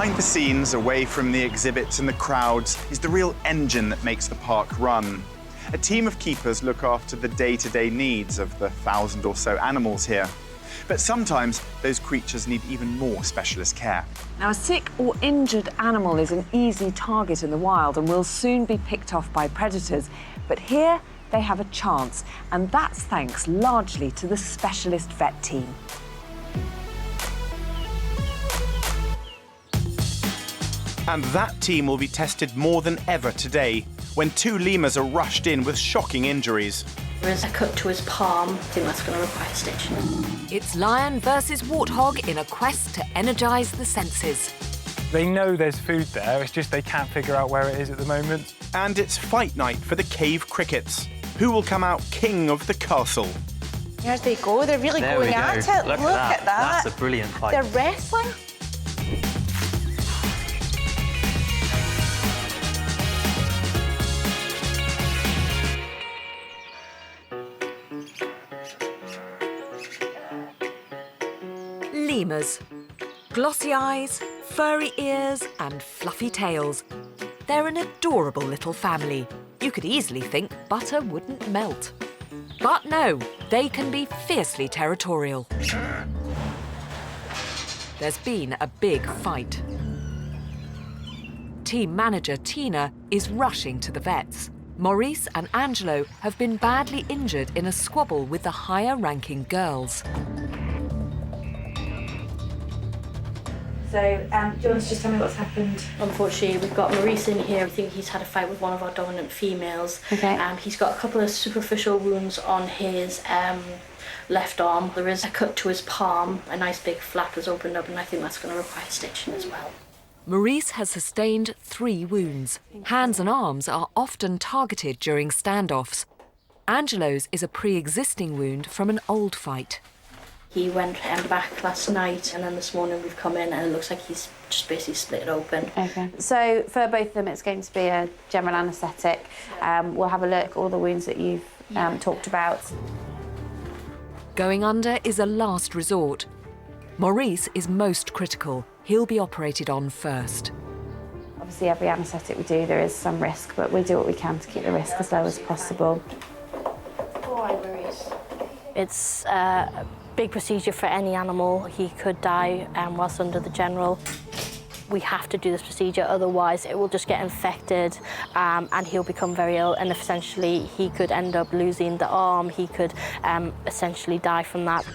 Behind the scenes, away from the exhibits and the crowds, is the real engine that makes the park run. A team of keepers look after the day-to-day needs of the 1,000 or so animals here. But sometimes those creatures need even more specialist care. Now, a sick or injured animal is an easy target in the wild and will soon be picked off by predators. But here, they have a chance, and that's thanks largely to the specialist vet team. And that team will be tested more than ever today, when 2 lemurs are rushed in with shocking injuries. There is a cut to his palm. I think that's going to require a stitch. It's lion versus warthog in a quest to energise the senses. They know there's food there, it's just they can't figure out where it is at the moment. And it's fight night for the cave crickets. Who will come out king of the castle? Here they go, they're really going at it. Look at that. That's a brilliant fight. They're wrestling. Lemurs. Glossy eyes, furry ears and fluffy tails. They're an adorable little family. You could easily think butter wouldn't melt. But no, they can be fiercely territorial. There's been a big fight. Team manager Tina is rushing to the vets. Maurice and Angelo have been badly injured in a squabble with the higher-ranking girls. So, do you want to just tell me what's happened? Unfortunately, we've got Maurice in here. I think he's had a fight with one of our dominant females. OK. He's got a couple of superficial wounds on his left arm. There is a cut to his palm. A nice big flap has opened up, and I think that's going to require stitching as well. Maurice has sustained 3 wounds. Hands and arms are often targeted during standoffs. Angelo's is a pre-existing wound from an old fight. He went back last night, and then this morning we've come in and it looks like he's just basically split it open. OK. So for both of them, it's going to be a general anaesthetic. We'll have a look at all the wounds that you've talked about. Going under is a last resort. Maurice is most critical. He'll be operated on first. Obviously, every anaesthetic we do, there is some risk, but we do what we can to keep the risk as low as possible. It's a big procedure for any animal. He could die whilst under the general. We have to do this procedure, otherwise it will just get infected and he'll become very ill, and essentially he could end up losing the arm. He could essentially die from that.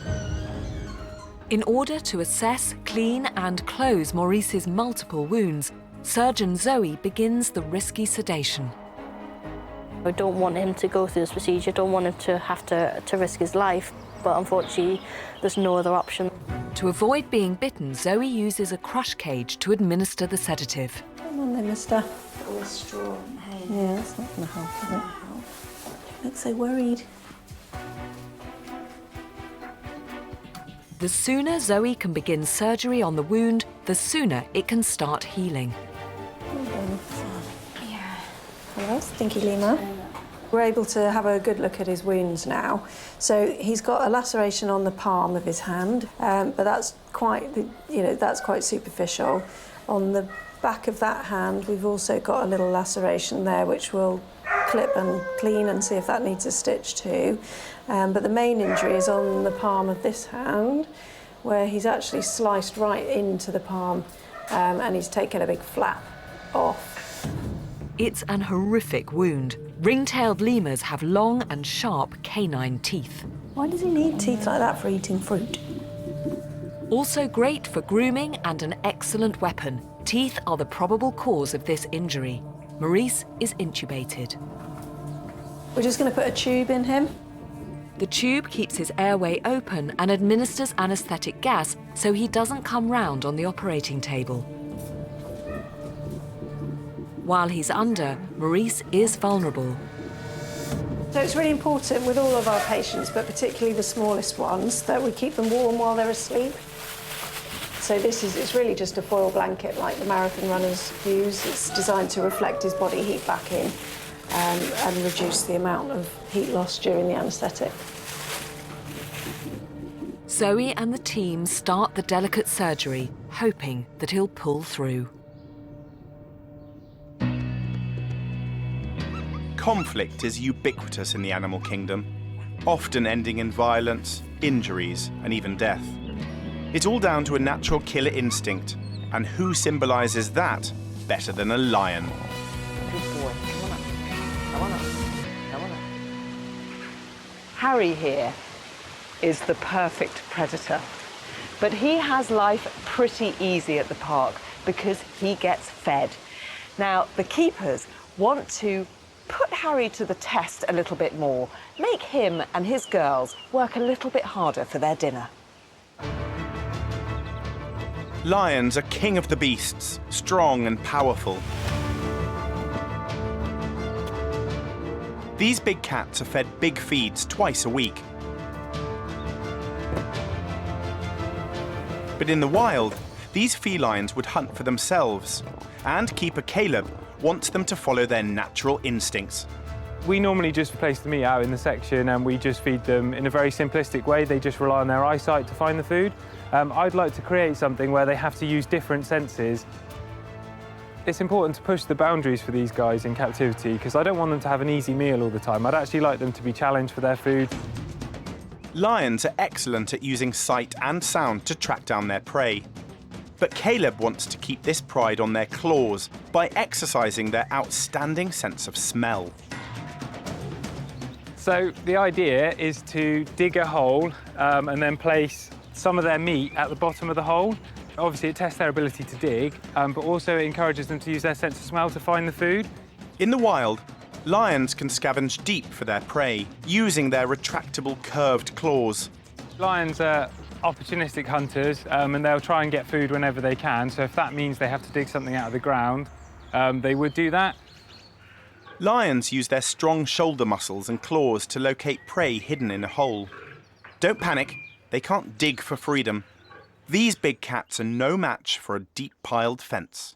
In order to assess, clean and close Maurice's multiple wounds, surgeon Zoe begins the risky sedation. I don't want him to go through this procedure, don't want him to have to risk his life, but unfortunately there's no other option. To avoid being bitten, Zoe uses a crush cage to administer the sedative. Come on then, mister. All this straw. Yeah, that's not going to help, is it? Don't look so worried. The sooner Zoe can begin surgery on the wound, the sooner it can start healing. Well done. Yeah. Hello, stinky lemur. We're able to have a good look at his wounds now. So he's got a laceration on the palm of his hand, but that's quite, that's quite superficial. On the back of that hand, we've also got a little laceration there, which we'll clip and clean and see if that needs a stitch too. But the main injury is on the palm of this hand, where he's actually sliced right into the palm and he's taken a big flap off. It's an horrific wound. Ring-tailed lemurs have long and sharp canine teeth. Why does he need teeth like that for eating fruit? Also great for grooming and an excellent weapon. Teeth are the probable cause of this injury. Maurice is intubated. We're just going to put a tube in him. The tube keeps his airway open and administers anaesthetic gas so he doesn't come round on the operating table. While he's under, Maurice is vulnerable. So it's really important with all of our patients, but particularly the smallest ones, that we keep them warm while they're asleep. So it's really just a foil blanket like the marathon runners use. It's designed to reflect his body heat back in and reduce the amount of heat loss during the anaesthetic. Zoe and the team start the delicate surgery, hoping that he'll pull through. Conflict is ubiquitous in the animal kingdom, often ending in violence, injuries, and even death. It's all down to a natural killer instinct, and who symbolises that better than a lion? Good boy. Come on up. Come on up. Come on up. Harry here is the perfect predator. But he has life pretty easy at the park because he gets fed. Now, the keepers want to put Harry to the test a little bit more, make him and his girls work a little bit harder for their dinner. Lions are king of the beasts, strong and powerful. These big cats are fed big feeds twice a week. But in the wild, these felines would hunt for themselves, and keeper Caleb wants them to follow their natural instincts. We normally just place the meat out in the section and we just feed them in a very simplistic way. They just rely on their eyesight to find the food. I'd like to create something where they have to use different senses. It's important to push the boundaries for these guys in captivity because I don't want them to have an easy meal all the time. I'd actually like them to be challenged for their food. Lions are excellent at using sight and sound to track down their prey. But Caleb wants to keep this pride on their claws by exercising their outstanding sense of smell. So the idea is to dig a hole and then place some of their meat at the bottom of the hole. Obviously, it tests their ability to dig, but also it encourages them to use their sense of smell to find the food. In the wild, lions can scavenge deep for their prey, using their retractable curved claws. Lions are opportunistic hunters, and they'll try and get food whenever they can. So if that means they have to dig something out of the ground, they would do that. Lions use their strong shoulder muscles and claws to locate prey hidden in a hole. Don't panic, they can't dig for freedom. These big cats are no match for a deep-piled fence.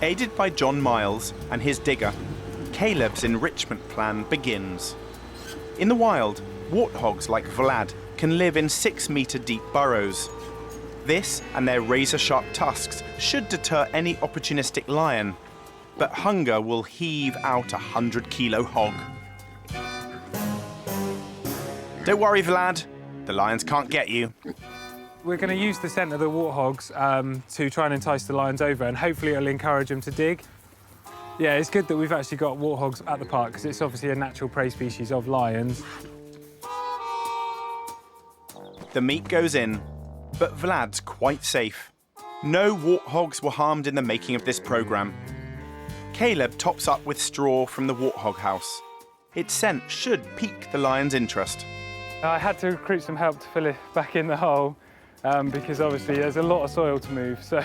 Aided by John Miles and his digger, Caleb's enrichment plan begins. In the wild, warthogs like Vlad can live in 6-metre deep burrows. This and their razor-sharp tusks should deter any opportunistic lion, but hunger will heave out a 100-kilo hog. Don't worry, Vlad, the lions can't get you. We're going to use the scent of the warthogs to try and entice the lions over, and hopefully it'll encourage them to dig. Yeah, it's good that we've actually got warthogs at the park because it's obviously a natural prey species of lions. The meat goes in, but Vlad's quite safe. No warthogs were harmed in the making of this programme. Caleb tops up with straw from the warthog house. Its scent should pique the lion's interest. I had to recruit some help to fill it back in the hole because obviously there's a lot of soil to move, so...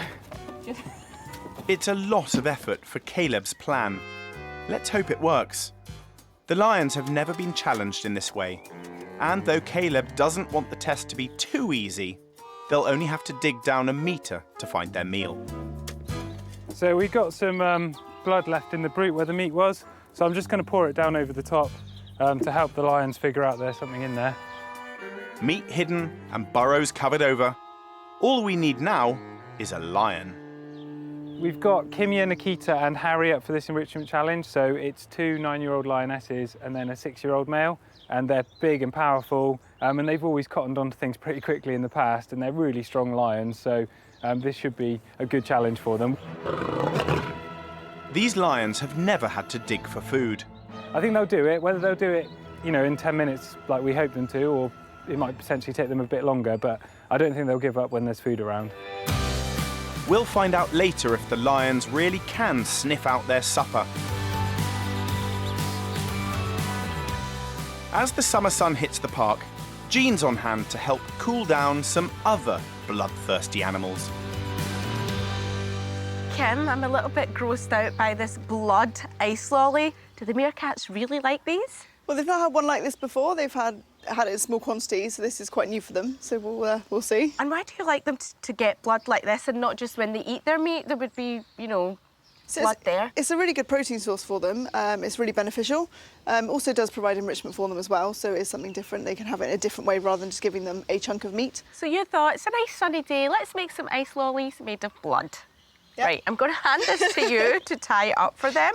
It's a lot of effort for Caleb's plan. Let's hope it works. The lions have never been challenged in this way, and though Caleb doesn't want the test to be too easy, they'll only have to dig down 1 metre to find their meal. So we've got some blood left in the brute where the meat was, so I'm just going to pour it down over the top to help the lions figure out there's something in there. Meat hidden and burrows covered over. All we need now is a lion. We've got Kimia, Nikita and Harry up for this enrichment challenge. So it's 2 9-year-old lionesses and then a 6-year-old male. And they're big and powerful, and they've always cottoned onto things pretty quickly in the past, and they're really strong lions, so this should be a good challenge for them. These lions have never had to dig for food. I think they'll do it. Whether they'll do it, in 10 minutes like we hope them to, or it might potentially take them a bit longer, but I don't think they'll give up when there's food around. We'll find out later if the lions really can sniff out their supper. As the summer sun hits the park, Jean's on hand to help cool down some other bloodthirsty animals. Kim, I'm a little bit grossed out by this blood ice lolly. Do the meerkats really like these? Well, they've not had one like this before. They've had it in small quantities, so this is quite new for them. So we'll see. And why do you like them to get blood like this and not just when they eat their meat? There would be, blood there. It's a really good protein source for them. It's really beneficial. Also does provide enrichment for them as well, so it's something different. They can have it in a different way rather than just giving them a chunk of meat. So you thought, it's a nice sunny day, let's make some ice lollies made of blood. Yep. Right, I'm going to hand this to you to tie it up for them.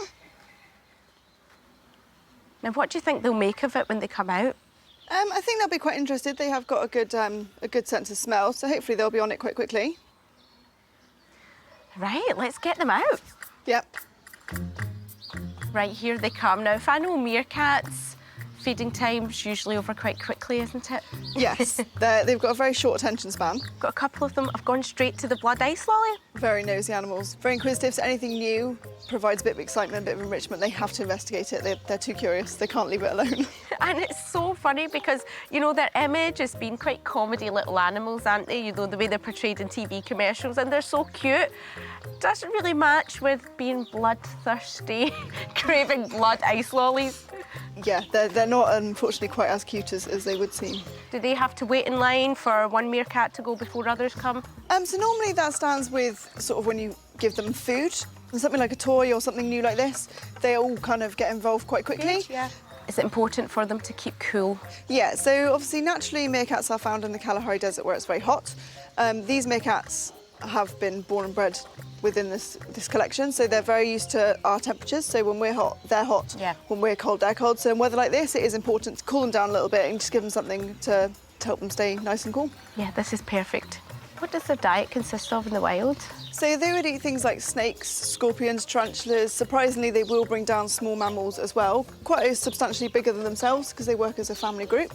Now, what do you think they'll make of it when they come out? I think they'll be quite interested. They have got a good sense of smell, so hopefully they'll be on it quite quickly. Right, let's get them out. Yep. Right, here they come. Now, if I know meerkats, feeding time's usually over quite quickly, isn't it? Yes, they've got a very short attention span. Got a couple of them have gone straight to the blood ice lolly. Very nosy animals, very inquisitive, so anything new provides a bit of excitement, a bit of enrichment. They have to investigate it. They're too curious. They can't leave it alone. And it's so funny because, you know, their image has been quite comedy little animals, aren't they? You know, the way they're portrayed in TV commercials, and they're so cute. Doesn't really match with being bloodthirsty, craving blood ice lollies. Yeah, they're not, unfortunately, quite as cute as they would seem. Do they have to wait in line for one meerkat to go before others come? So normally that stands with sort of when you give them food, something like a toy or something new like this, they all kind of get involved quite quickly. Yeah. Is it important for them to keep cool? Yeah, so obviously naturally meerkats are found in the Kalahari Desert where it's very hot. These meerkats have been born and bred within this collection, so they're very used to our temperatures. So when we're hot, they're hot. Yeah. When we're cold, they're cold. So in weather like this, it is important to cool them down a little bit and just give them something to help them stay nice and cool. Yeah, this is perfect. What does their diet consist of in the wild? So they would eat things like snakes, scorpions, tarantulas. Surprisingly, they will bring down small mammals as well, quite substantially bigger than themselves because they work as a family group.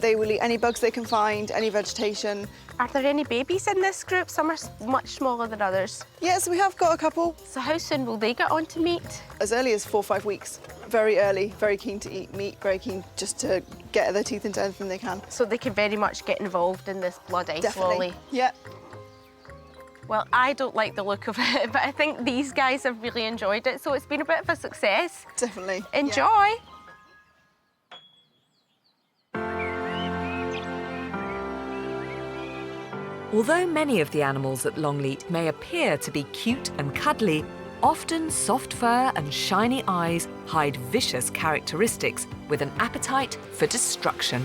They will eat any bugs they can find, any vegetation. Are there any babies in this group? Some are much smaller than others. Yes, we have got a couple. So how soon will they get on to meat? As early as 4 or 5 weeks. Very early, very keen to eat meat, very keen just to get their teeth into anything they can. So they can very much get involved in this blood ice lolly. Yeah. Well, I don't like the look of it, but I think these guys have really enjoyed it, so it's been a bit of a success. Definitely. Enjoy! Yeah. Although many of the animals at Longleat may appear to be cute and cuddly, often soft fur and shiny eyes hide vicious characteristics with an appetite for destruction.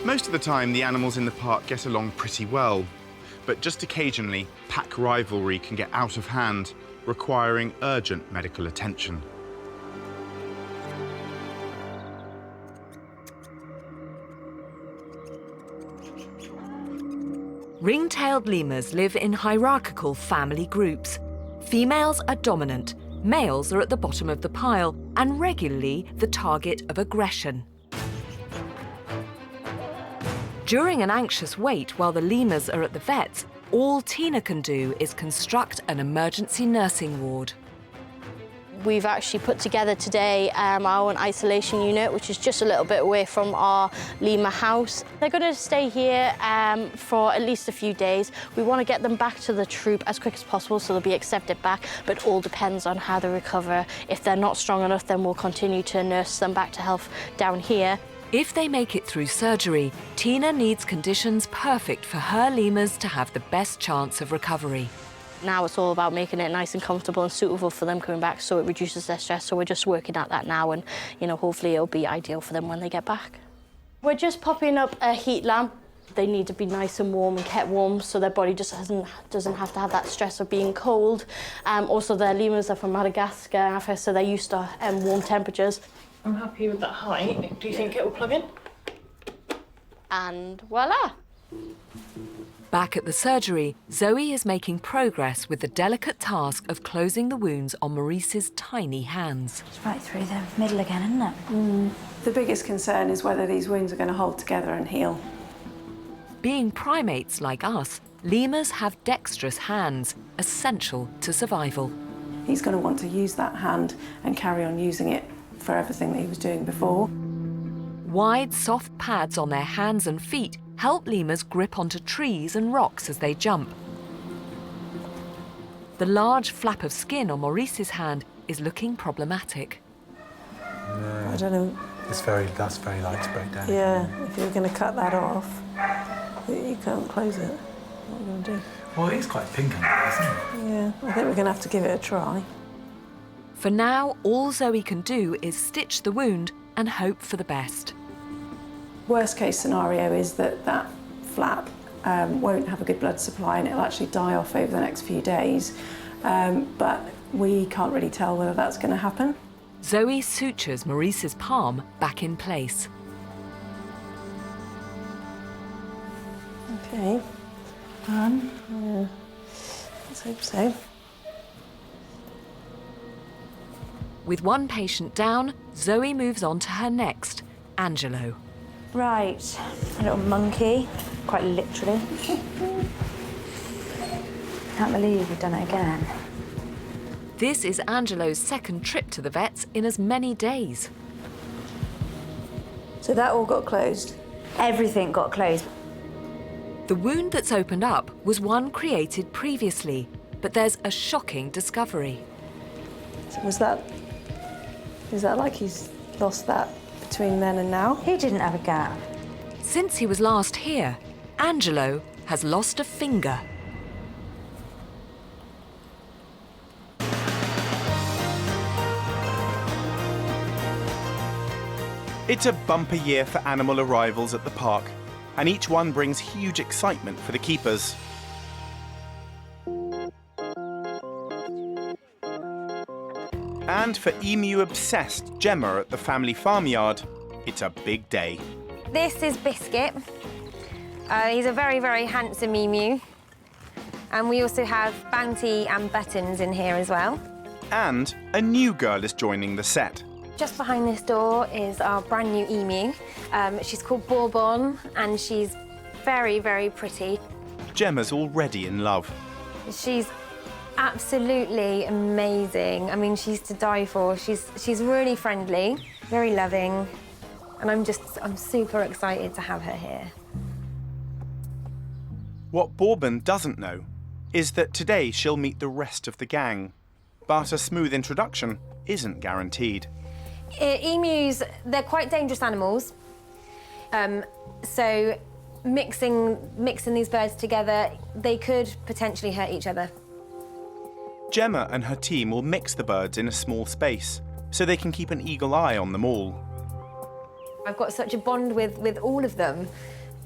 Most of the time, the animals in the park get along pretty well, but just occasionally, pack rivalry can get out of hand, requiring urgent medical attention. Ring-tailed lemurs live in hierarchical family groups. Females are dominant, males are at the bottom of the pile and regularly the target of aggression. During an anxious wait while the lemurs are at the vets, all Tina can do is construct an emergency nursing ward. We've actually put together today our own isolation unit, which is just a little bit away from our lemur house. They're going to stay here for at least a few days. We want to get them back to the troop as quick as possible so they'll be accepted back, but all depends on how they recover. If they're not strong enough, then we'll continue to nurse them back to health down here. If they make it through surgery, Tina needs conditions perfect for her lemurs to have the best chance of recovery. Now it's all about making it nice and comfortable and suitable for them coming back so it reduces their stress. So we're just working at that now and, you know, hopefully it'll be ideal for them when they get back. We're just popping up a heat lamp. They need to be nice and warm and kept warm so their body just doesn't have to have that stress of being cold. Also, their lemurs are from Madagascar, so they're used to warm temperatures. I'm happy with that height. Do you think it will plug in? And voila! Back at the surgery, Zoe is making progress with the delicate task of closing the wounds on Maurice's tiny hands. It's right through the middle again, isn't it? The biggest concern is whether these wounds are going to hold together and heal. Being primates like us, lemurs have dexterous hands, essential to survival. He's going to want to use that hand and carry on using it for everything that he was doing before. Wide, soft pads on their hands and feet help lemurs grip onto trees and rocks as they jump. The large flap of skin on Maurice's hand is looking problematic. I don't know. That's very light to break down. Yeah, if you're going to cut that off, you can't close it. What are you going to do? Well, it is quite pink under there, isn't it? Yeah, I think we're going to have to give it a try. For now, all Zoe can do is stitch the wound and hope for the best. Worst case scenario is that that flap won't have a good blood supply and it'll actually die off over the next few days. But we can't really tell whether that's going to happen. Zoe sutures Maurice's palm back in place. Okay. Yeah. Let's hope so. With one patient down, Zoe moves on to her next, Angelo. Right, a little monkey, quite literally. Can't believe we've done it again. This is Angelo's second trip to the vets in as many days. So that all got closed? Everything got closed. The wound that's opened up was one created previously, but there's a shocking discovery. So is that like he's lost that between then and now? He didn't have a gap. Since he was last here, Angelo has lost a finger. It's a bumper year for animal arrivals at the park, and each one brings huge excitement for the keepers. And for emu-obsessed Gemma at the family farmyard, it's a big day. This is Biscuit. He's a very, very handsome emu. And we also have Bounty and Buttons in here as well. And a new girl is joining the set. Just behind this door is our brand new emu. She's called Bourbon, and she's very, very pretty. Gemma's already in love. She's absolutely amazing. I mean, she's to die for. She's really friendly, very loving, and I'm super excited to have her here. What Bourbon doesn't know is that today she'll meet the rest of the gang. But a smooth introduction isn't guaranteed. Emus, they're quite dangerous animals. So mixing these birds together, they could potentially hurt each other. Gemma and her team will mix the birds in a small space so they can keep an eagle eye on them all. I've got such a bond with all of them,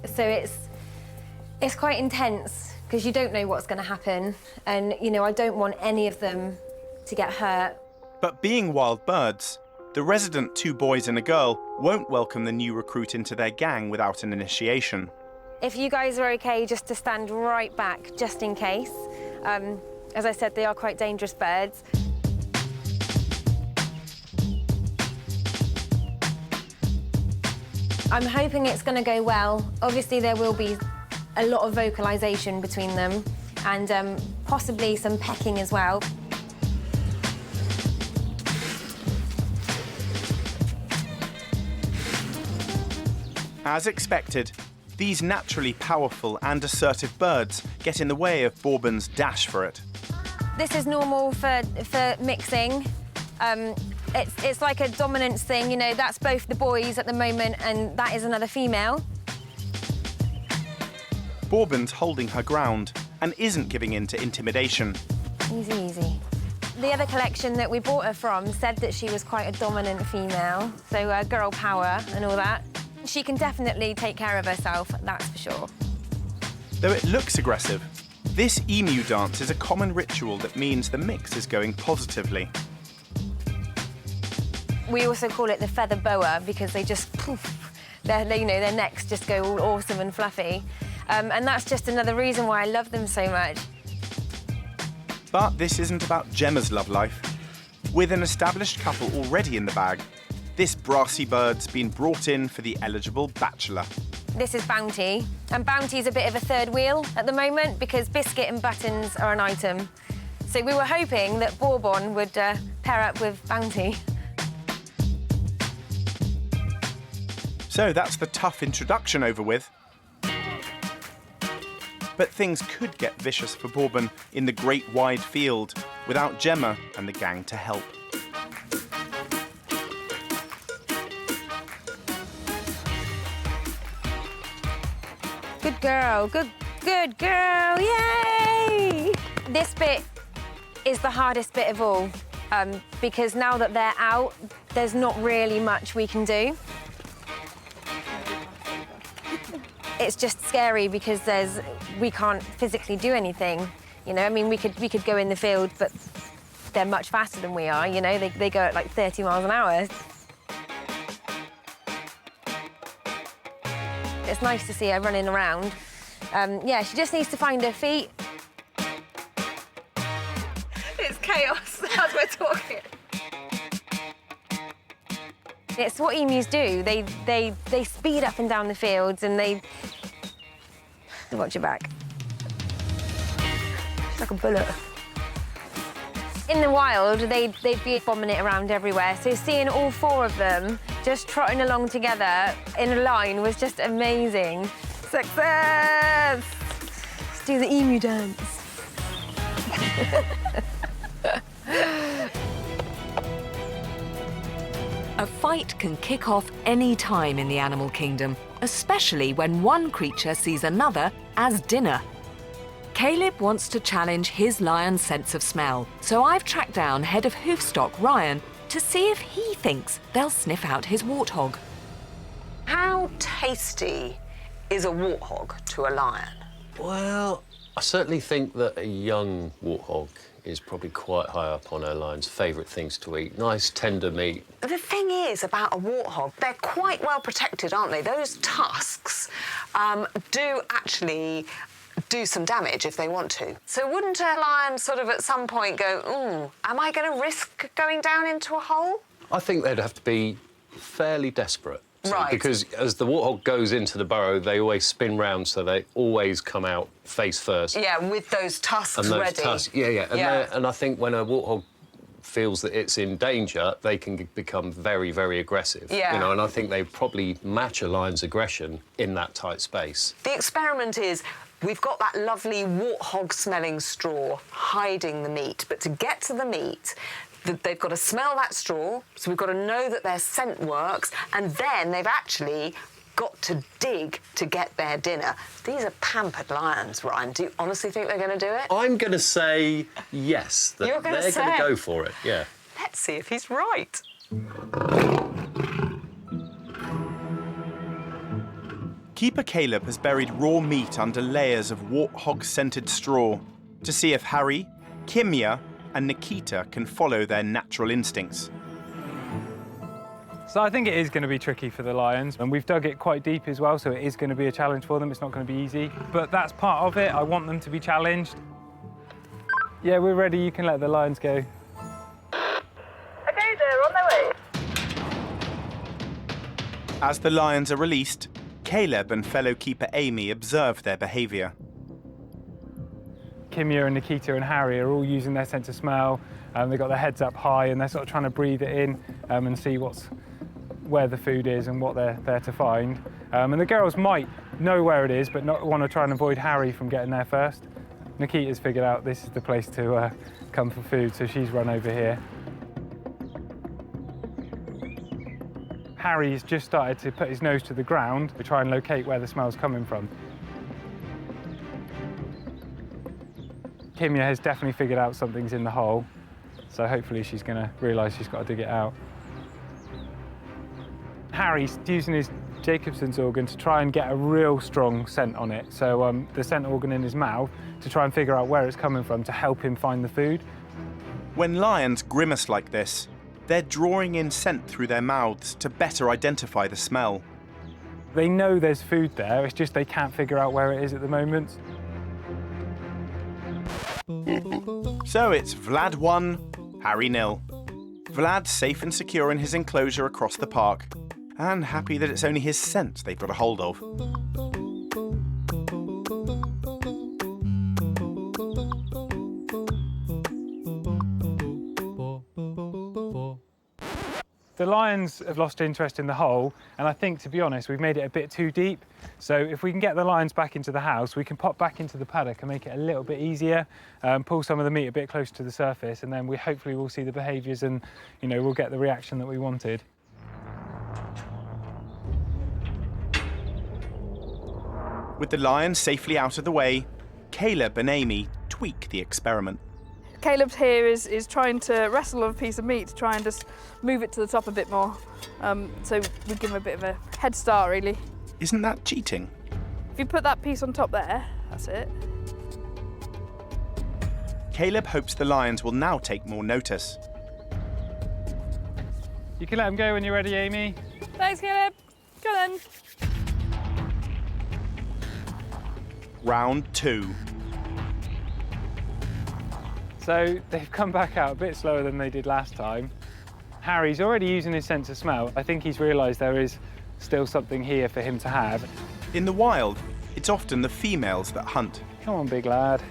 so it's quite intense because you don't know what's going to happen, and you know I don't want any of them to get hurt. But being wild birds, the resident 2 boys and a girl won't welcome the new recruit into their gang without an initiation. If you guys are okay just to stand right back, just in case. As I said, they are quite dangerous birds. I'm hoping it's going to go well. Obviously, there will be a lot of vocalisation between them and possibly some pecking as well. As expected, these naturally powerful and assertive birds get in the way of Bourbon's dash for it. This is normal for mixing. It's like a dominance thing, you know, that's both the boys at the moment and that is another female. Bourbon's holding her ground and isn't giving in to intimidation. Easy, easy. The other collection that we bought her from said that she was quite a dominant female, so girl power and all that. She can definitely take care of herself, that's for sure. Though it looks aggressive, this emu dance is a common ritual that means the mix is going positively. We also call it the feather boa because they just poof, their necks just go all awesome and fluffy. And that's just another reason why I love them so much. But this isn't about Gemma's love life. With an established couple already in the bag, this brassy bird's been brought in for the eligible bachelor. This is Bounty, and Bounty's a bit of a third wheel at the moment because Biscuit and Buttons are an item. So we were hoping that Bourbon would pair up with Bounty. So that's the tough introduction over with. But things could get vicious for Bourbon in the great wide field without Gemma and the gang to help. Good girl, good Good girl, yay! This bit is the hardest bit of all, because now that they're out, there's not really much we can do. It's just scary because we can't physically do anything. You know, I mean, we could go in the field, but they're much faster than we are, you know? They go at like 30 miles an hour. It's nice to see her running around. Yeah, she just needs to find her feet. It's chaos as we're talking. It's what emus do. They speed up and down the fields and they... Watch your back. It's like a bullet. In the wild, they'd be bombing it around everywhere. So seeing all 4 of them just trotting along together in a line was just amazing. Success! Let's do the emu dance. A fight can kick off any time in the animal kingdom, especially when one creature sees another as dinner. Caleb wants to challenge his lion's sense of smell, so I've tracked down head of Hoofstock, Ryan, to see if he thinks they'll sniff out his warthog. How tasty is a warthog to a lion? Well, I certainly think that a young warthog is probably quite high up on our lion's favourite things to eat. Nice, tender meat. The thing is about a warthog, they're quite well protected, aren't they? Those tusks do actually do some damage if they want to. So wouldn't a lion sort of at some point go, am I going to risk going down into a hole? I think they'd have to be fairly desperate. Right. Because as the warthog goes into the burrow, they always spin round, so they always come out face first. Yeah, with those tusks and those ready. Tusks, yeah. And I think when a warthog feels that it's in danger, they can become very, very aggressive. Yeah. You know, and I think they probably match a lion's aggression in that tight space. The experiment is, we've got that lovely warthog-smelling straw hiding the meat, but to get to the meat, they've got to smell that straw, so we've got to know that their scent works, and then they've actually got to dig to get their dinner. These are pampered lions, Ryan. Do you honestly think they're going to do it? I'm going to say yes. That You're gonna they're say? going to go for it, yeah. Let's see if he's right. Keeper Caleb has buried raw meat under layers of warthog-scented straw to see if Harry, Kimya, and Nikita can follow their natural instincts. So I think it is going to be tricky for the lions, and we've dug it quite deep as well, so it is going to be a challenge for them. It's not going to be easy, but that's part of it. I want them to be challenged. Yeah, we're ready. You can let the lions go. OK, they're on their way. As the lions are released, Caleb and fellow keeper Amy observe their behaviour. Kimya and Nikita and Harry are all using their sense of smell. They've got their heads up high and they're sort of trying to breathe it in and see where the food is and what they're there to find. And the girls might know where it is, but not want to try and avoid Harry from getting there first. Nikita's figured out this is the place to come for food, so she's run over here. Harry's just started to put his nose to the ground to try and locate where the smell's coming from. Kimya has definitely figured out something's in the hole, so hopefully she's going to realise she's got to dig it out. Harry's using his Jacobson's organ to try and get a real strong scent on it, so the scent organ in his mouth to try and figure out where it's coming from to help him find the food. When lions grimace like this, they're drawing in scent through their mouths to better identify the smell. They know there's food there, it's just they can't figure out where it is at the moment. So it's Vlad 1, Harry 0. Vlad's safe and secure in his enclosure across the park, and happy that it's only his scent they've got a hold of. The lions have lost interest in the hole, and I think, to be honest, we've made it a bit too deep. So if we can get the lions back into the house, we can pop back into the paddock and make it a little bit easier, pull some of the meat a bit closer to the surface, and then we hopefully will see the behaviours and, you know, we'll get the reaction that we wanted. With the lion safely out of the way, Caleb and Amy tweak the experiment. Caleb here is trying to wrestle with a piece of meat to try and just move it to the top a bit more. So we give him a bit of a head start, really. Isn't that cheating? If you put that piece on top there, that's it. Caleb hopes the lions will now take more notice. You can let him go when you're ready, Amy. Thanks, Caleb. Go then. Round 2. So they've come back out a bit slower than they did last time. Harry's already using his sense of smell. I think he's realised there is still something here for him to have. In the wild, it's often the females that hunt. Come on, big lad.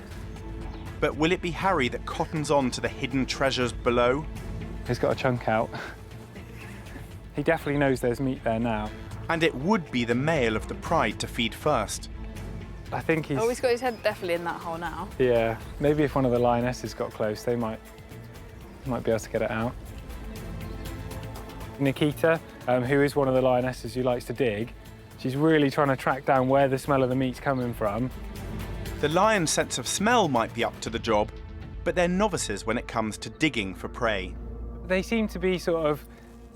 But will it be Harry that cottons on to the hidden treasures below? He's got a chunk out. He definitely knows there's meat there now. And it would be the male of the pride to feed first. I think he's... Oh, he's got his head definitely in that hole now. Yeah, maybe if one of the lionesses got close, they might be able to get it out. Nikita, who is one of the lionesses who likes to dig, she's really trying to track down where the smell of the meat's coming from. The lion's sense of smell might be up to the job, but they're novices when it comes to digging for prey. They seem to be sort of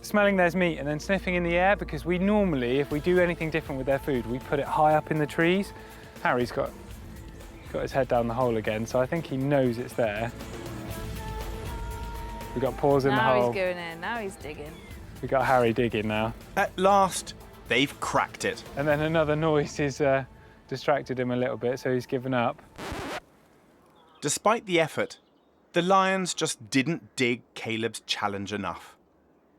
smelling there's meat and then sniffing in the air, because we normally, if we do anything different with their food, we put it high up in the trees. Harry's got his head down the hole again, so I think he knows it's there. We've got paws in the hole. Now he's going in, now he's digging. We've got Harry digging now. At last, they've cracked it. And then another noise has distracted him a little bit, so he's given up. Despite the effort, the lions just didn't dig Caleb's challenge enough.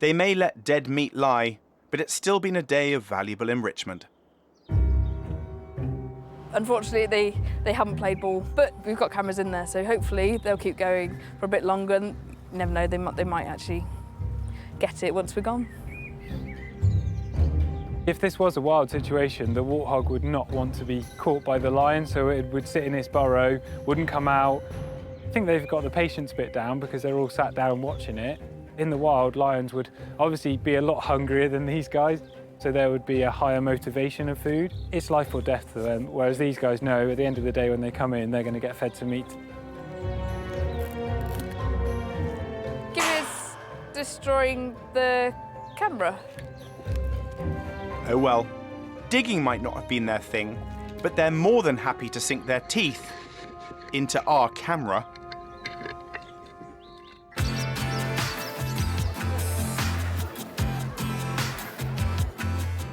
They may let dead meat lie, but it's still been a day of valuable enrichment. Unfortunately, they haven't played ball, but we've got cameras in there, so hopefully they'll keep going for a bit longer. And you never know, they might actually get it once we're gone. If this was a wild situation, the warthog would not want to be caught by the lion, so it would sit in its burrow, wouldn't come out. I think they've got the patience bit down because they're all sat down watching it. In the wild, lions would obviously be a lot hungrier than these guys, so there would be a higher motivation of food. It's life or death to them, whereas these guys know at the end of the day when they come in, they're going to get fed some meat. Gibbs destroying the camera. Oh well, digging might not have been their thing, but they're more than happy to sink their teeth into our camera.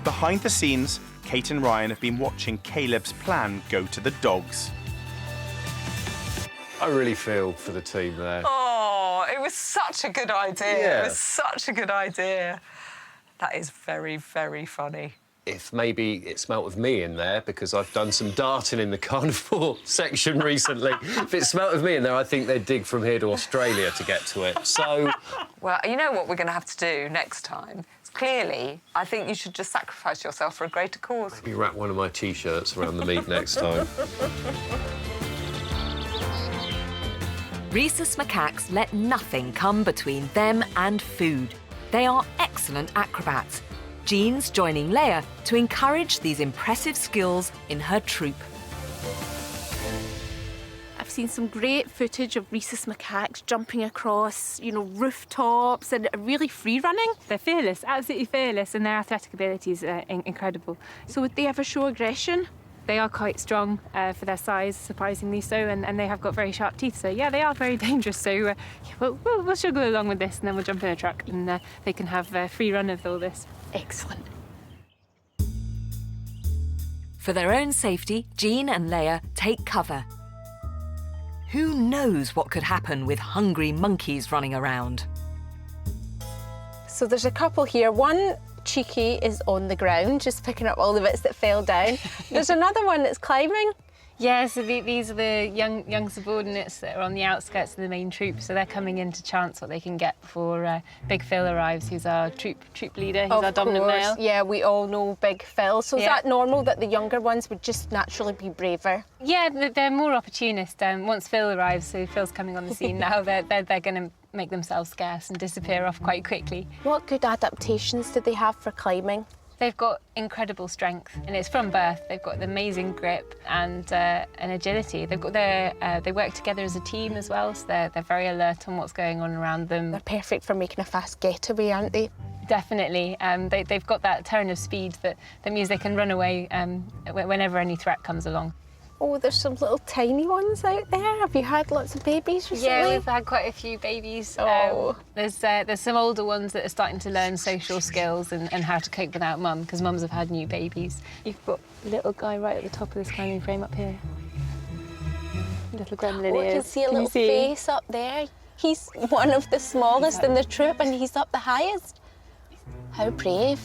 Behind the scenes, Kate and Ryan have been watching Caleb's plan go to the dogs. I really feel for the team there. Oh, it was such a good idea. Yeah. It was such a good idea. That is very, very funny. If maybe it smelt of me in there, because I've done some darting in the carnivore section recently. If it smelt of me in there, I think they'd dig from here to Australia to get to it. So... Well, you know what we're going to have to do next time? Clearly, I think you should just sacrifice yourself for a greater cause. Maybe wrap one of my T-shirts around the meat next time. Rhesus macaques let nothing come between them and food. They are excellent acrobats. Jean's joining Leia to encourage these impressive skills in her troop. I've seen some great footage of rhesus macaques jumping across, rooftops and really free running. They're fearless, absolutely fearless, and their athletic abilities are incredible. So would they ever show aggression? They are quite strong for their size, surprisingly so, and they have got very sharp teeth. So yeah, they are very dangerous. So we'll struggle along with this, and then we'll jump in a truck, and they can have a free run of all this. Excellent. For their own safety, Jean and Leia take cover. Who knows what could happen with hungry monkeys running around? So there's a couple here. One, cheeky, is on the ground, just picking up all the bits that fell down. There's another one that's climbing. Yeah, so these are the young subordinates that are on the outskirts of the main troop, so they're coming in to chance what they can get before Big Phil arrives, who's our troop leader, he's our dominant male. Yeah, we all know Big Phil. So is that normal that the younger ones would just naturally be braver? Yeah, they're more opportunist. Once Phil arrives, so Phil's coming on the scene now, they're going to make themselves scarce and disappear off quite quickly. What good adaptations do they have for climbing? They've got incredible strength, and it's from birth. They've got amazing grip and agility. They work together as a team as well, so they're very alert on what's going on around them. They're perfect for making a fast getaway, aren't they? Definitely. They've got that turn of speed that means they can run away whenever any threat comes along. Oh, there's some little tiny ones out there. Have you had lots of babies recently? Yeah, we've had quite a few babies. Oh. There's some older ones that are starting to learn social skills and how to cope without mum, because mums have had new babies. You've got a little guy right at the top of this climbing frame up here. Little gremlin I can see a little face up there. He's one of the smallest in the troop, and he's up the highest. How brave.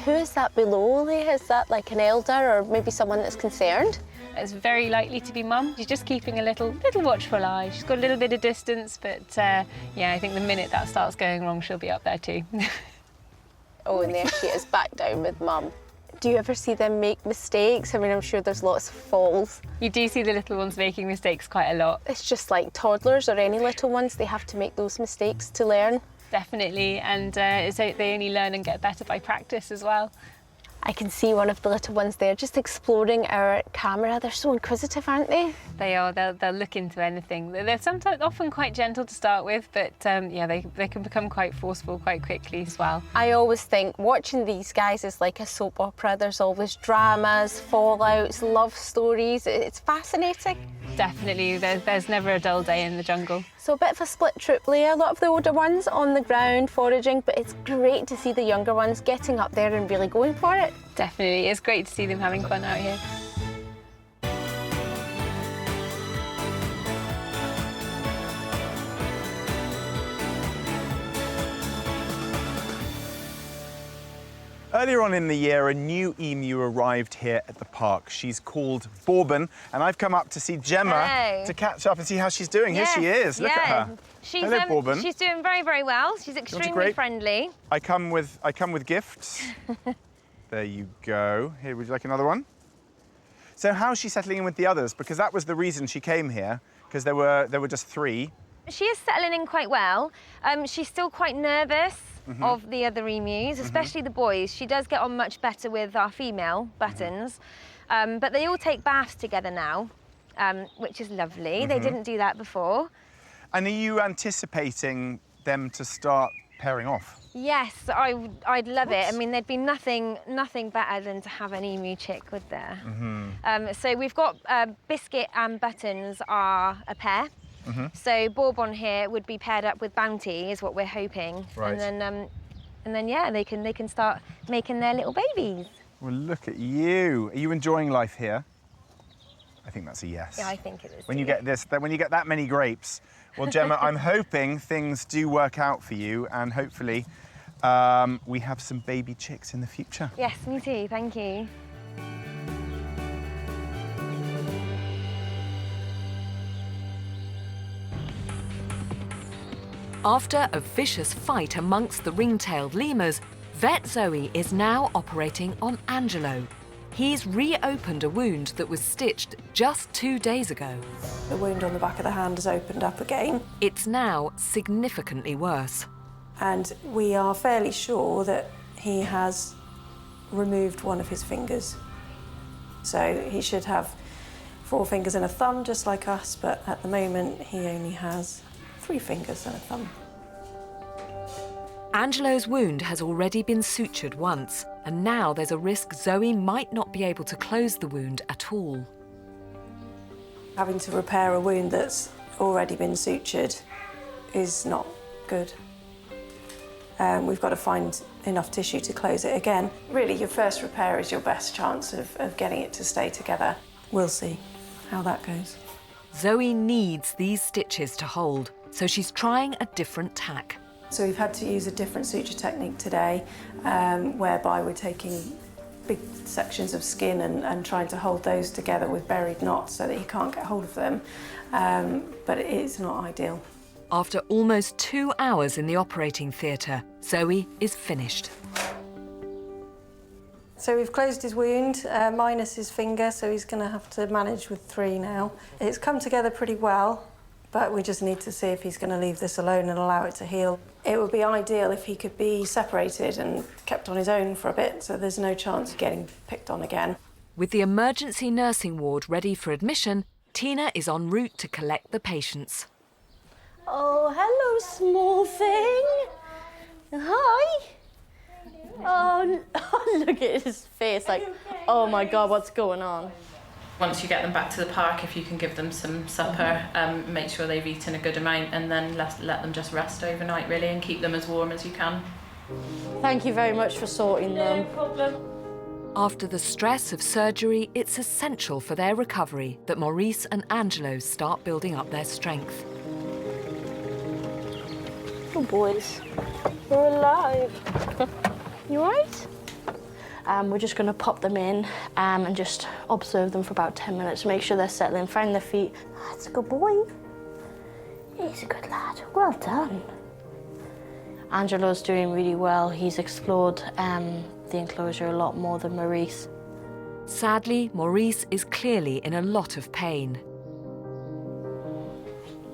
Who is that below there? Is that like an elder or maybe someone that's concerned? It's very likely to be mum. She's just keeping a little watchful eye. She's got a little bit of distance, but yeah, I think the minute that starts going wrong, she'll be up there too. Oh, and there she is, back down with mum. Do you ever see them make mistakes? I mean, I'm sure there's lots of falls. You do see the little ones making mistakes quite a lot. It's just like toddlers or any little ones, they have to make those mistakes to learn. Definitely, and so they only learn and get better by practice as well. I can see one of the little ones there just exploring our camera. They're so inquisitive, aren't they? They are. They'll look into anything. They're often quite gentle to start with, but yeah, they can become quite forceful quite quickly as well. I always think watching these guys is like a soap opera. There's always dramas, fallouts, love stories. It's fascinating. Definitely. There's never a dull day in the jungle. So a bit of a split troop, Leah. A lot of the older ones on the ground foraging, but it's great to see the younger ones getting up there and really going for it. Definitely. It's great to see them having fun out here. Earlier on in the year, a new emu arrived here at the park. She's called Bourbon, and I've come up to see Gemma to catch up and see how she's doing. Yes, Here she is. Look at her. Hello, Bourbon. She's doing very, very well. She's extremely friendly. I come with gifts. There you go. Here, would you like another one? So how's she settling in with the others? Because that was the reason she came here, because there were just 3. She is settling in quite well. She's still quite nervous of the other emus, especially the boys. She does get on much better with our female Buttons, but they all take baths together now, which is lovely. They didn't do that before. And are you anticipating them to start pairing off? Yes, I'd love it. I mean, there'd be nothing better than to have an emu chick with there. So we've got Biscuit and Buttons are a pair. So Bourbon here would be paired up with Bounty, is what we're hoping. Right. And then yeah, they can start making their little babies. Well, look at you. Are you enjoying life here? I think that's a yes. Yeah, I think it is. When you get that many grapes. Well, Gemma, I'm hoping things do work out for you, and hopefully we have some baby chicks in the future. Yes, me too. Thank you. After a vicious fight amongst the ring-tailed lemurs, Vet Zoe is now operating on Angelo. He's reopened a wound that was stitched just 2 days ago. The wound on the back of the hand has opened up again. It's now significantly worse. And we are fairly sure that he has removed one of his fingers. So he should have 4 fingers and a thumb, just like us, but at the moment he only has 3 fingers and a thumb. Angelo's wound has already been sutured once, and now there's a risk Zoe might not be able to close the wound at all. Having to repair a wound that's already been sutured is not good. We've got to find enough tissue to close it again. Really, your first repair is your best chance of getting it to stay together. We'll see how that goes. Zoe needs these stitches to hold, so she's trying a different tack. So we've had to use a different suture technique today, whereby we're taking big sections of skin and trying to hold those together with buried knots so that he can't get hold of them, but it is not ideal. After almost 2 hours in the operating theatre, Zoe is finished. So we've closed his wound, minus his finger, so he's going to have to manage with 3 now. It's come together pretty well, but we just need to see if he's going to leave this alone and allow it to heal. It would be ideal if he could be separated and kept on his own for a bit, so there's no chance of getting picked on again. With the emergency nursing ward ready for admission, Tina is en route to collect the patients. Oh, hello, small thing. Hi. Oh, look at his face, like, oh my God, what's going on? Once you get them back to the park, if you can give them some supper, make sure they've eaten a good amount, and then let them just rest overnight, really, and keep them as warm as you can. Thank you very much for sorting them. No problem. After the stress of surgery, it's essential for their recovery that Maurice and Angelo start building up their strength. Good boys. We're alive. You all right? We're just going to pop them in and just observe them for about 10 minutes, make sure they're settling, find their feet. That's a good boy. He's a good lad. Well done. Angelo's doing really well. He's explored the enclosure a lot more than Maurice. Sadly, Maurice is clearly in a lot of pain.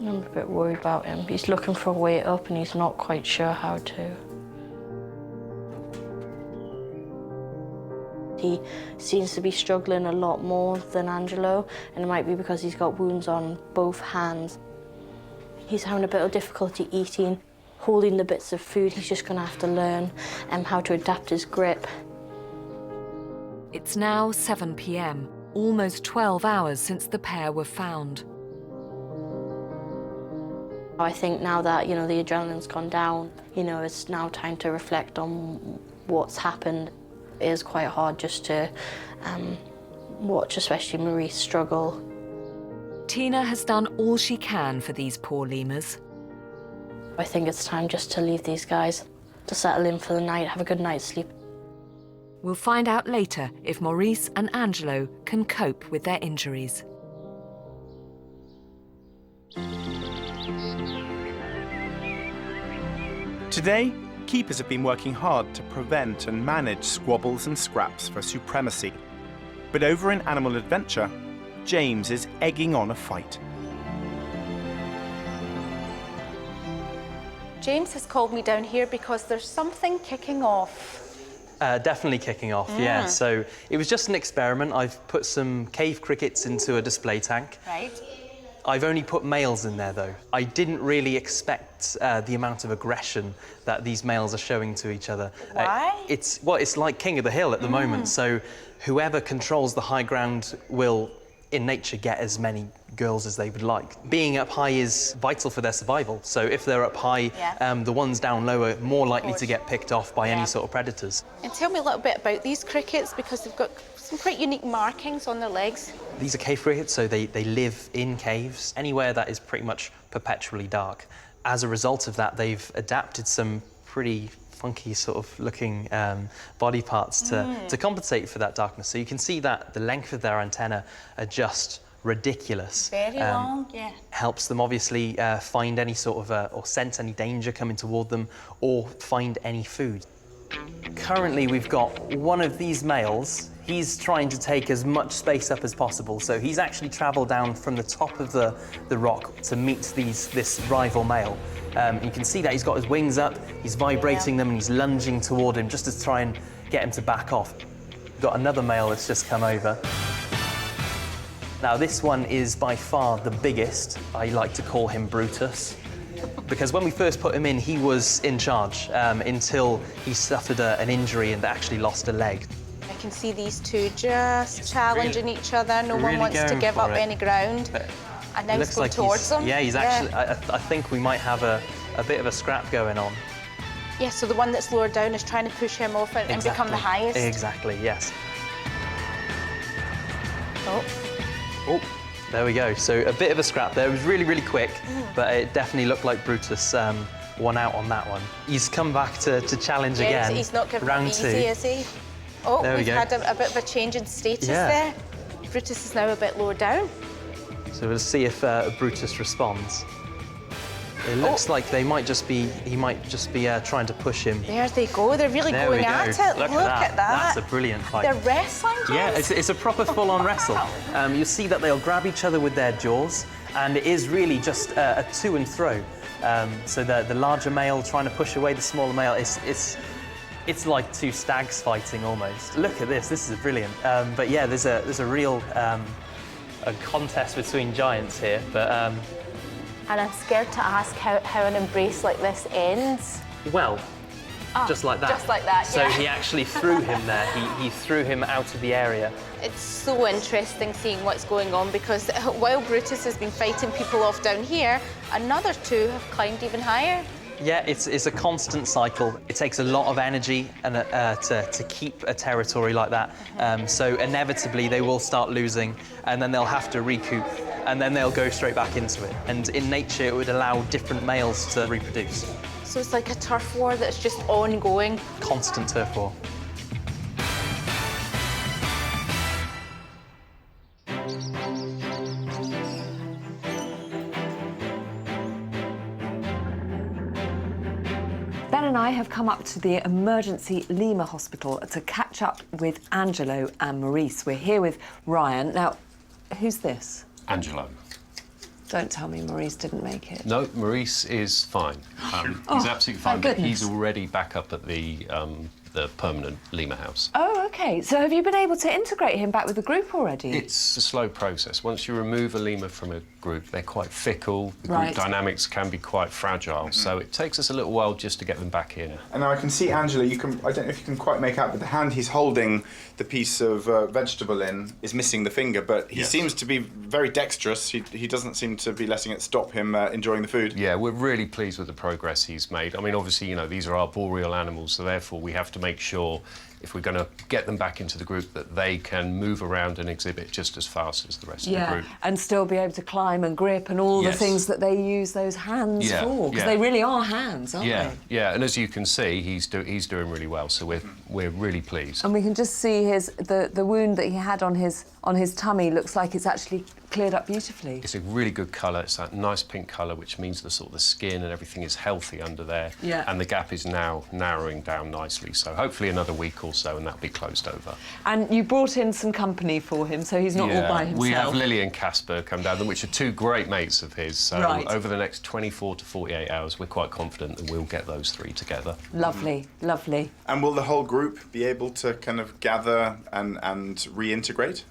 I'm a bit worried about him. He's looking for a way up and he's not quite sure how to. He seems to be struggling a lot more than Angelo, and it might be because he's got wounds on both hands. He's having a bit of difficulty eating, holding the bits of food. He's just going to have to learn how to adapt his grip. It's now 7 p.m, almost 12 hours since the pair were found. I think now that, the adrenaline's gone down, it's now time to reflect on what's happened. It is quite hard just to watch, especially Maurice, struggle. Tina has done all she can for these poor lemurs. I think it's time just to leave these guys, to settle in for the night, have a good night's sleep. We'll find out later if Maurice and Angelo can cope with their injuries. Today, keepers have been working hard to prevent and manage squabbles and scraps for supremacy. But over in Animal Adventure, James is egging on a fight. James has called me down here because there's something kicking off. Definitely kicking off, yeah. So it was just an experiment. I've put some cave crickets into a display tank. Right. I've only put males in there, though. I didn't really expect the amount of aggression that these males are showing to each other. Why? It's like King of the Hill at the moment, so whoever controls the high ground will, in nature, get as many girls as they would like. Being up high is vital for their survival, so if they're up high, the ones down low are more likely to get picked off by any sort of predators. And tell me a little bit about these crickets, because they've got some quite unique markings on their legs. These are cave crickets, so they live in caves, anywhere that is pretty much perpetually dark. As a result of that, they've adapted some pretty funky sort of looking body parts to compensate for that darkness. So you can see that the length of their antennae are just ridiculous. Very long, yeah. Helps them obviously find any sort of, or sense any danger coming toward them, or find any food. Currently we've got one of these males. He's trying to take as much space up as possible, so he's actually travelled down from the top of the rock to meet this rival male. You can see that he's got his wings up, he's vibrating them, and he's lunging toward him just to try and get him to back off. We've got another male that's just come over. Now this one is by far the biggest. I like to call him Brutus, because when we first put him in, he was in charge until he suffered an injury and actually lost a leg. I can see these two just challenging each other. No one really wants to give up it. any ground. And now he's going towards them. Yeah, he's actually, I think we might have a bit of a scrap going on. Yeah, so the one that's lower down is trying to push him off and become the highest. Exactly, yes. Oh, there we go. So a bit of a scrap there. It was really, really quick, but it definitely looked like Brutus won out on that one. He's come back to challenge again. He's not giving Round up easy, two. is he? Oh, there we've had a bit of a change in status there. Brutus is now a bit lower down. So we'll see if Brutus responds. It looks like he might just be trying to push him. There they go. They're really There going we go. at it. Look at that. That's a brilliant fight. They're wrestling. Yeah, it's a proper full-on wrestle. You'll see that they'll grab each other with their jaws, and it is really just a to and fro. So the larger male trying to push away the smaller male. It's like two stags fighting almost. Look at this. This is brilliant. But yeah, there's a real a contest between giants here. But and I'm scared to ask how an embrace like this ends. well, just like that. Just like that, So yeah. he actually threw him there. He threw him out of the area. It's so interesting seeing what's going on because while Brutus has been fighting people off down here, another two have climbed even higher. Yeah, it's a constant cycle. It takes a lot of energy and to keep a territory like that. So inevitably they will start losing, and then they'll have to recoup, and then they'll go straight back into it. And in nature, it would allow different males to reproduce. So it's like a turf war that's just ongoing. Constant turf war. Ben and I have come up to the emergency Lemur hospital to catch up with Angelo and Maurice. We're here with Ryan. Now, who's this? Angelo. Don't tell me Maurice didn't make it. No, Maurice is fine. Oh, He's absolutely fine, thank but goodness. he's already back up at the permanent lemur house. Oh, OK. So have you been able to integrate him back with the group already? It's a slow process. Once you remove a lemur from a group, they're quite fickle. The Right. group dynamics can be quite fragile, so it takes us a little while just to get them back in. And now I can see Angela, I don't know if you can quite make out, but the hand he's holding the piece of vegetable in is missing the finger, but he seems to be very dexterous. He doesn't seem to be letting it stop him enjoying the food. Yeah, we're really pleased with the progress he's made. I mean, obviously, you know, these are arboreal animals, so therefore we have to make sure if we're going to get them back into the group that they can move around and exhibit just as fast as the rest of the group. And still be able to climb and grip and all the things that they use those hands for, because they really are hands, aren't they? Yeah, and as you can see, he's doing really well, so we're really pleased. And we can just see the wound that he had on his tummy looks like it's actually cleared up beautifully. It's a really good colour. It's that nice pink colour, which means the skin and everything is healthy under there. Yeah. And the gap is now narrowing down nicely. So hopefully another week or so, and that'll be closed over. And you brought in some company for him, so he's not all by himself. We have Lily and Casper come down, which are two great mates of his. So over the next 24 to 48 hours, we're quite confident that we'll get those three together. Lovely, lovely. And will the whole group be able to kind of gather and reintegrate?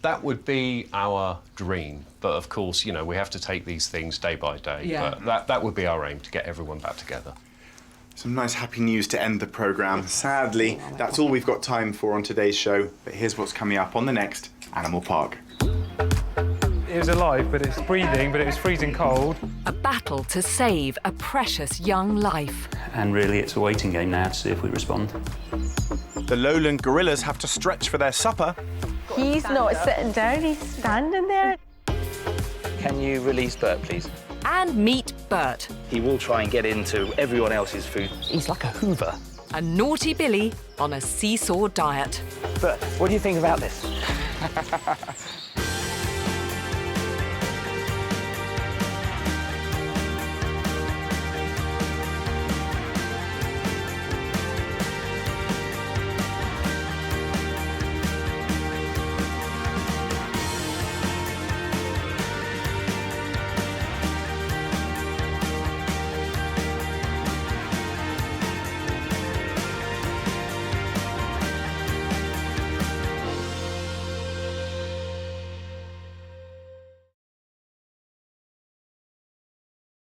That would be our dream, but of course, you know, we have to take these things day by day. Yeah. But that would be our aim, to get everyone back together. Some nice happy news to end the programme. Sadly, that's all we've got time for on today's show, but here's what's coming up on the next Animal Park. It was alive, but it's breathing, but it was freezing cold. A battle to save a precious young life. And really, it's a waiting game now to see if we respond. The lowland gorillas have to stretch for their supper. He's not sitting down, he's standing there. Can you release Bert, please? And meet Bert. He will try and get into everyone else's food. He's like a Hoover. A naughty Billy on a seesaw diet. Bert, what do you think about this?